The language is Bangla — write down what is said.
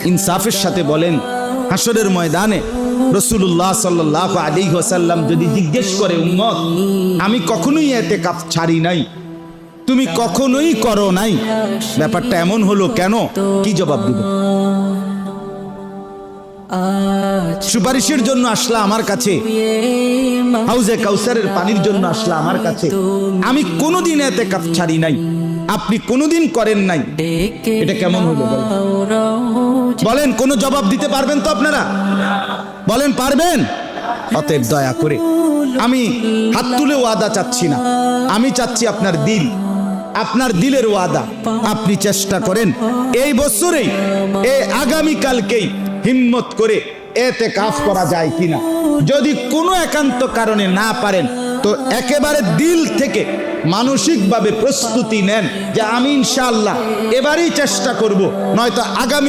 ইনসাফের সাথে বলেন, হাসরের ময়দানে রাসূলুল্লাহ সাল্লাল্লাহু আলাইহি ওয়াসাল্লাম যদি জিজ্ঞেস করে, উম্মত আমি কখনোই ইতিকাফ ছাড়ি নাই, তুমি কখনোই করো নাই, ব্যাপারটা এমন হলো কেন? কি জবাব দিবে? সুপারিশের জন্য আসলা আমার কাছে, হাউজে কাউসারের পানির জন্য আসলা আমার কাছে, আমি কোনোদিন ইতিকাফ ছাড়ি নাই, আপনি কোনোদিন করেন নাই, এটা কেমন হলো বলেন? কোন জবাব দিতে পারবেন তো আপনারা? বলেন পারবেন? অতএব দয়া করে আমি হাত তুলে ওয়াদা চাচ্ছি না, আমি চাচ্ছি আপনার দিল, আপনার দিলের ওয়াদা। আপনি চেষ্টা করেন এই বছরেই, এই আগামীকালকেই হিম্মত করে ইতিকাফ করা যায় কিনা। যদি কোনো একান্ত কারণে না পারেন তো একেবারে দিল থেকে মানসিকভাবে প্রস্তুতি নেন যে আমি ইনশাআল্লাহ এবারেই চেষ্টা করব, নয়তো আগামী